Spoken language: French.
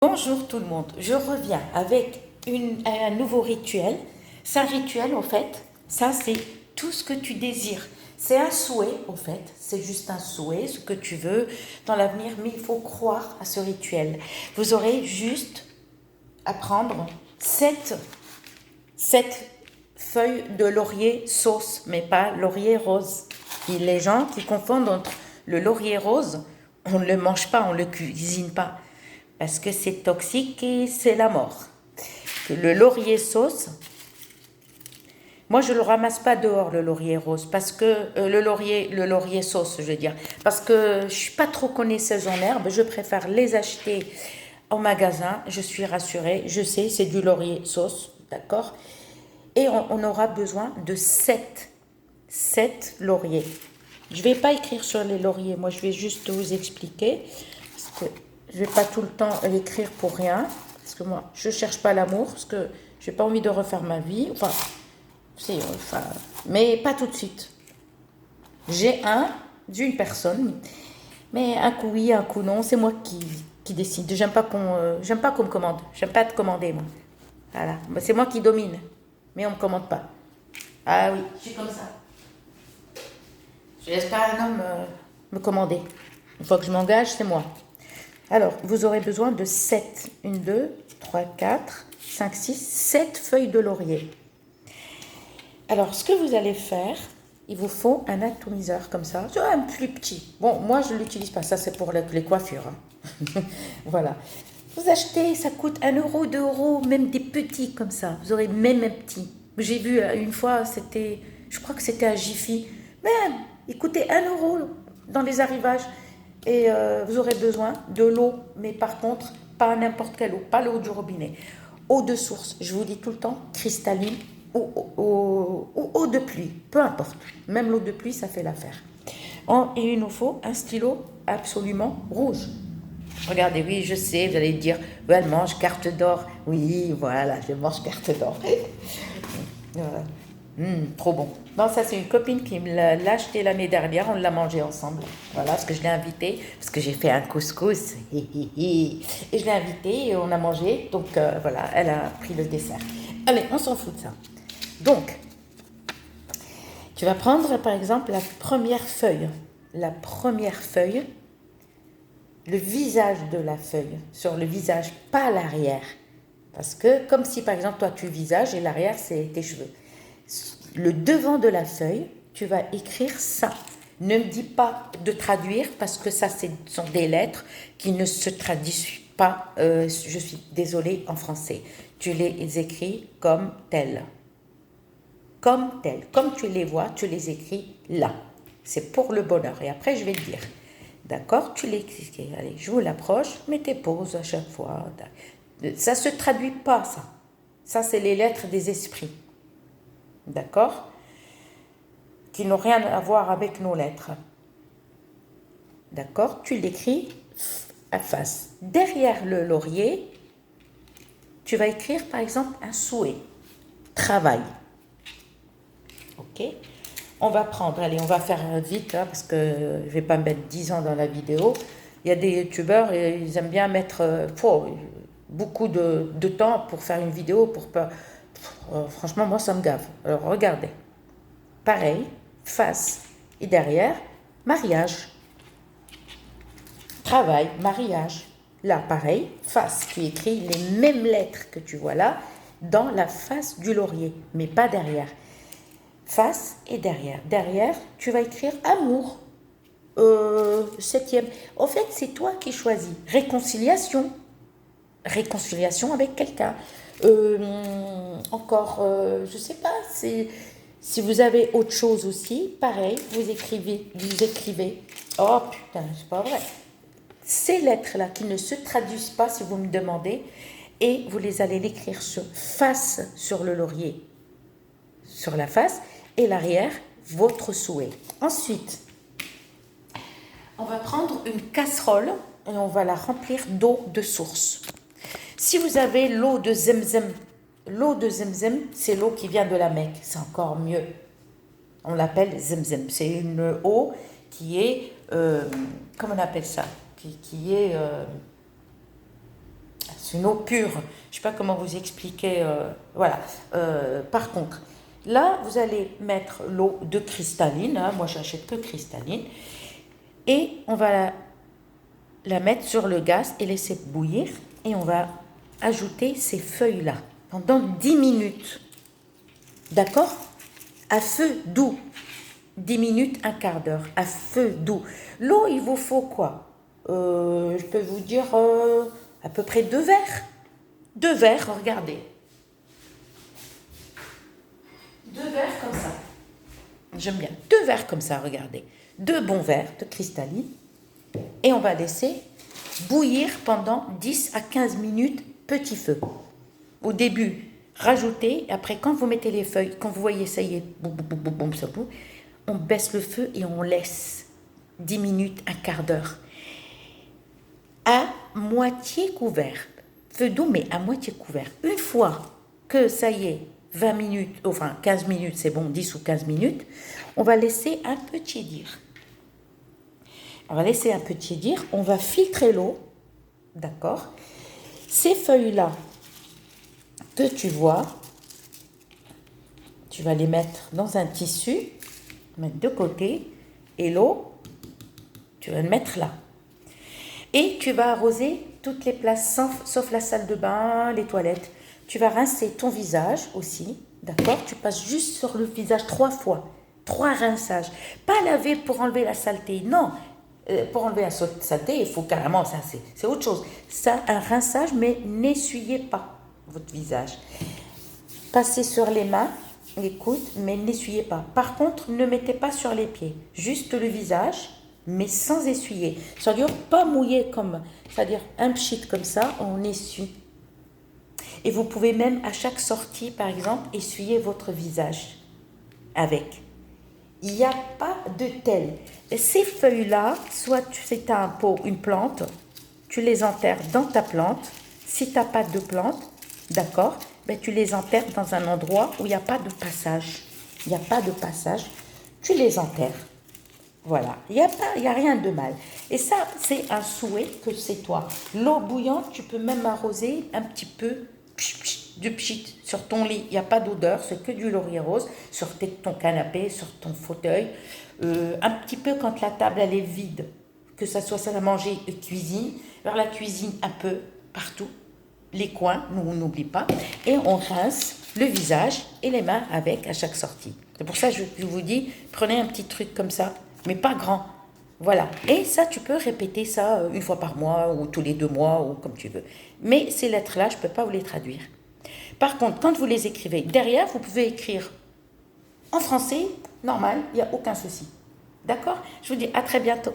Bonjour tout le monde, je reviens avec un nouveau rituel. C'est un rituel en fait, ça c'est tout ce que tu désires. C'est un souhait en fait, c'est juste un souhait, ce que tu veux dans l'avenir, mais il faut croire à ce rituel. Vous aurez juste à prendre 7 feuilles de laurier sauce, mais pas laurier rose. Et les gens qui confondent entre le laurier rose, on ne le mange pas, on ne le cuisine pas parce que c'est toxique et c'est la mort. Le laurier sauce, moi je ne le ramasse pas dehors le laurier rose, parce que le laurier sauce, je veux dire, parce que je ne suis pas trop connaisseuse en herbe, je préfère les acheter en magasin, je suis rassurée, je sais, c'est du laurier sauce, d'accord. Et on aura besoin de 7 lauriers. Je ne vais pas écrire sur les lauriers, moi je vais juste vous expliquer, parce que je ne vais pas tout le temps l'écrire pour rien, parce que moi je ne cherche pas l'amour, parce que je n'ai pas envie de refaire ma vie, mais pas tout de suite. J'ai d'une personne, mais un coup oui, un coup non, c'est moi qui décide. J'aime pas qu'on me commande, j'aime pas être commandée moi. Voilà, c'est moi qui domine, mais on me commande pas. Ah oui, je suis comme ça. Je laisse pas un homme me commander. Une fois que je m'engage, c'est moi. Alors, vous aurez besoin de 7. 1, 2, 3, 4, 5, 6, 7 feuilles de laurier. Alors, ce que vous allez faire, il vous faut un atomiseur comme ça, un plus petit. Bon, moi, je ne l'utilise pas, ça c'est pour les coiffures. Hein. Voilà. Vous achetez, ça coûte 1 euro, 2 euros, même des petits comme ça. Vous aurez même un petit. J'ai vu une fois, je crois que c'était à Jiffy. Même, il coûtait 1 euro dans les arrivages. Et vous aurez besoin de l'eau, mais par contre, pas n'importe quelle eau, pas l'eau du robinet. Eau de source, je vous dis tout le temps, cristalline ou eau de pluie, peu importe. Même l'eau de pluie, ça fait l'affaire. Et il nous faut un stylo absolument rouge. Regardez, oui, je sais, vous allez dire, elle mange carte d'or. Oui, voilà, je mange carte d'or. Voilà. Trop bon. Non, ça c'est une copine qui me l'a acheté l'année dernière, on l'a mangé ensemble. Voilà, parce que je l'ai invitée, parce que j'ai fait un couscous. Et je l'ai invitée et on a mangé. Donc voilà, elle a pris le dessert. Allez, on s'en fout de ça. Donc, tu vas prendre par exemple la première feuille. La première feuille, le visage de la feuille, sur le visage, pas l'arrière. Parce que comme si par exemple toi tu visages et l'arrière c'est tes cheveux. Le devant de la feuille, tu vas écrire ça. Ne me dis pas de traduire parce que ça sont des lettres qui ne se traduisent pas, je suis désolée, en français. Tu les écris comme telles. Comme telles. Comme tu les vois, tu les écris là. C'est pour le bonheur. Et après, je vais te dire. D'accord? Tu l'écris. Allez, je vous l'approche. Mettez pause à chaque fois. Ça ne se traduit pas, ça. Ça, c'est les lettres des esprits. D'accord? Qui n'ont rien à voir avec nos lettres. D'accord? Tu l'écris à face. Derrière le laurier, tu vas écrire par exemple un souhait. Travail. Ok? On va prendre, allez, on va faire vite hein, parce que je ne vais pas mettre 10 ans dans la vidéo. Il y a des youtubeurs, ils aiment bien mettre beaucoup de temps pour faire une vidéo. Franchement, moi, ça me gave. Alors, regardez. Pareil, face et derrière, mariage. Travail, mariage. Là, pareil, face. Tu écris les mêmes lettres que tu vois là dans la face du laurier, mais pas derrière. Face et derrière. Derrière, tu vas écrire amour. 7e. En fait, c'est toi qui choisis. Réconciliation. Réconciliation avec quelqu'un. Encore, je sais pas, si vous avez autre chose aussi, pareil, vous écrivez. Oh putain, c'est pas vrai. Ces lettres-là qui ne se traduisent pas, si vous me demandez, et vous les allez l'écrire face sur le laurier, sur la face, et l'arrière, votre souhait. Ensuite, on va prendre une casserole et on va la remplir d'eau de source. Si vous avez l'eau de Zemzem, c'est l'eau qui vient de la Mecque, c'est encore mieux. On l'appelle Zemzem. C'est une eau qui est, comment on appelle ça, qui est C'est une eau pure. Je ne sais pas comment vous expliquer. Voilà. Par contre, là, vous allez mettre l'eau de cristalline. Hein, moi, j'achète que cristalline. Et on va la mettre sur le gaz et laisser bouillir. Et on va ajouter ces feuilles-là pendant 10 minutes. D'accord? À feu doux. 10 minutes, un quart d'heure. À feu doux. L'eau, il vous faut quoi? Je peux vous dire à peu près 2 verres. 2 verres, regardez. 2 verres comme ça. J'aime bien. 2 verres comme ça, regardez. 2 bons verres de cristalline. Et on va laisser bouillir pendant 10 à 15 minutes, petit feu. Au début, rajoutez. Après, quand vous mettez les feuilles, quand vous voyez ça y est, boum, boum, boum, boum, ça boum, on baisse le feu et on laisse 10 minutes, un quart d'heure. À moitié couvert. Feu doux, mais à moitié couvert. Une fois que ça y est, 20 minutes, enfin 15 minutes, c'est bon, 10 ou 15 minutes, on va laisser un peu tiédir. On va laisser un peu tiédir, on va filtrer l'eau, d'accord? Ces feuilles-là que tu vois, tu vas les mettre dans un tissu, mettre de côté, et l'eau, tu vas le mettre là. Et tu vas arroser toutes les places, sauf la salle de bain, les toilettes. Tu vas rincer ton visage aussi, d'accord? Tu passes juste sur le visage 3 fois. 3 rinçages. Pas laver pour enlever la saleté, non. Pour enlever la saleté, il faut carrément, ça c'est autre chose. Ça, un rinçage, mais n'essuyez pas votre visage. Passez sur les mains, les coudes, mais n'essuyez pas. Par contre, ne mettez pas sur les pieds. Juste le visage, mais sans essuyer. C'est-à-dire pas mouillé comme, c'est-à-dire un pchit comme ça, on essuie. Et vous pouvez même à chaque sortie, par exemple, essuyer votre visage avec. Il n'y a pas de tel. Ces feuilles-là, soit c'est un pot, une plante, tu les enterres dans ta plante. Si tu n'as pas de plante, d'accord, ben tu les enterres dans un endroit où il n'y a pas de passage. Il n'y a pas de passage, tu les enterres. Voilà, il n'y a rien de mal. Et ça, c'est un souhait que c'est toi. L'eau bouillante, tu peux même arroser un petit peu du pchit sur ton lit. Il n'y a pas d'odeur, c'est que du laurier rose sur ton canapé, sur ton fauteuil. Un petit peu quand la table elle est vide, que ça soit salle à manger et cuisine, vers la cuisine un peu partout, les coins, on n'oublie pas, et on rince le visage et les mains avec à chaque sortie. C'est pour ça que je vous dis, prenez un petit truc comme ça, mais pas grand. Voilà. Et ça, tu peux répéter ça une fois par mois ou tous les 2 mois ou comme tu veux. Mais ces lettres-là, je ne peux pas vous les traduire. Par contre, quand vous les écrivez, derrière, vous pouvez écrire en français, normal, il n'y a aucun souci. D'accord? Je vous dis à très bientôt.